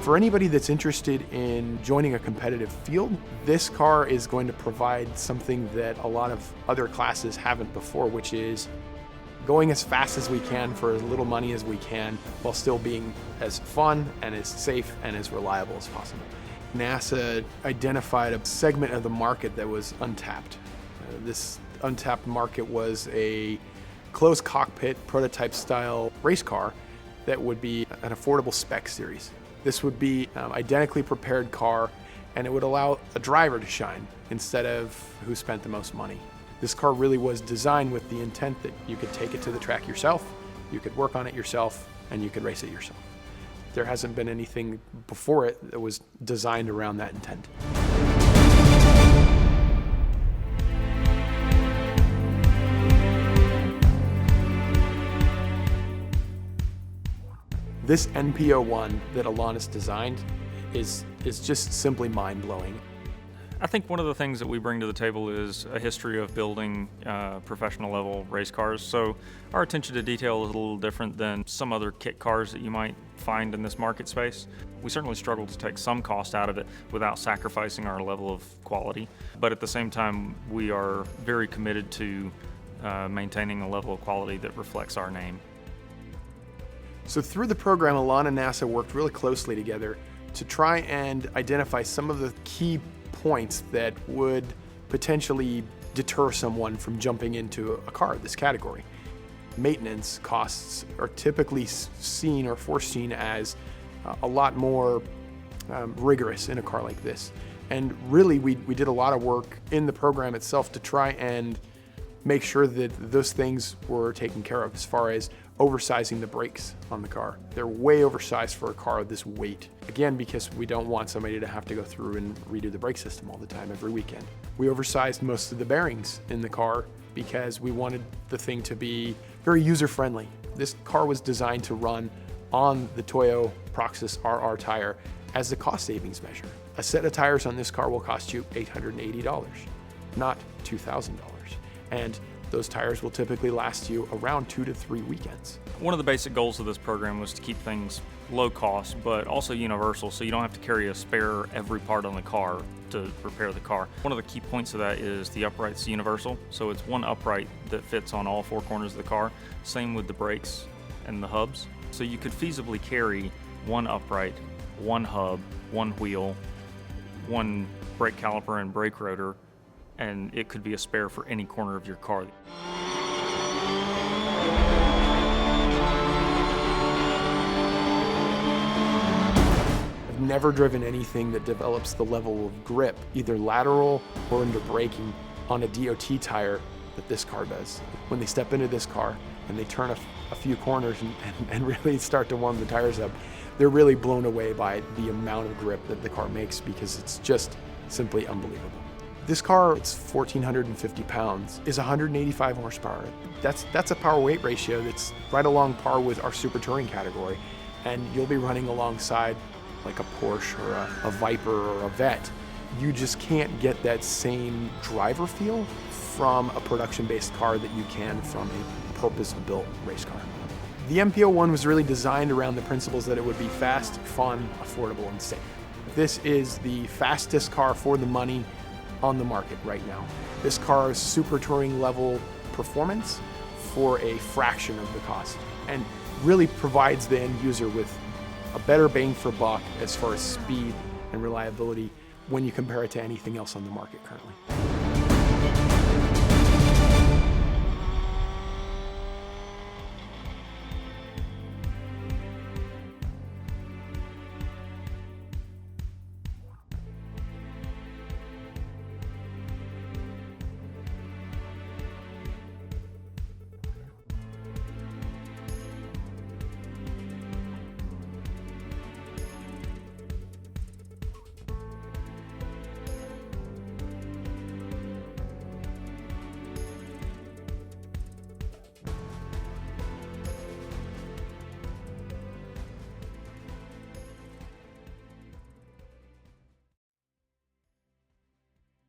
For anybody that's interested in joining a competitive field, this car is going to provide something that a lot of other classes haven't before, which is going as fast as we can for as little money as we can while still being as fun and as safe and as reliable as possible. NASA identified a segment of the market that was untapped. This untapped market was a closed cockpit prototype style race car that would be an affordable spec series. This would be an identically prepared car, and it would allow a driver to shine instead of who spent the most money. This car really was designed with the intent that you could take it to the track yourself, you could work on it yourself, and you could race it yourself. There hasn't been anything before it that was designed around that intent. This NP01 that Elan has designed is just simply mind-blowing. I think one of the things that we bring to the table is a history of building professional level race cars. So our attention to detail is a little different than some other kit cars that you might find in this market space. We certainly struggle to take some cost out of it without sacrificing our level of quality. But at the same time, we are very committed to maintaining a level of quality that reflects our name. So through the program, Elan and NASA worked really closely together to try and identify some of the key points that would potentially deter someone from jumping into a car of this category. Maintenance costs are typically seen or foreseen as a lot more rigorous in a car like this. And really, we did a lot of work in the program itself to try and make sure that those things were taken care of, as far as oversizing the brakes on the car. They're way oversized for a car of this weight. Again, because we don't want somebody to have to go through and redo the brake system all the time every weekend. We oversized most of the bearings in the car because we wanted the thing to be very user-friendly. This car was designed to run on the Toyo Proxys RR tire as a cost savings measure. A set of tires on this car will cost you $880, not $2,000. And those tires will typically last you around 2 to 3 weekends. One of the basic goals of this program was to keep things low cost, but also universal, so you don't have to carry a spare every part on the car to repair the car. One of the key points of that is the upright's universal, so it's one upright that fits on all 4 corners of the car. Same with the brakes and the hubs. So you could feasibly carry one upright, one hub, one wheel, one brake caliper and brake rotor, and it could be a spare for any corner of your car. I've never driven anything that develops the level of grip, either lateral or under braking, on a DOT tire that this car does. When they step into this car and they turn a few corners and really start to warm the tires up, they're really blown away by the amount of grip that the car makes, because it's just simply unbelievable. This car, it's 1,450 pounds, is 185 horsepower. That's a power weight ratio that's right along par with our super touring category. And you'll be running alongside like a Porsche or a Viper or a Vet. You just can't get that same driver feel from a production-based car that you can from a purpose-built race car. The NP01 was really designed around the principles that it would be fast, fun, affordable, and safe. This is the fastest car for the money on the market right now. This car is super touring level performance for a fraction of the cost, and really provides the end user with a better bang for buck as far as speed and reliability when you compare it to anything else on the market currently.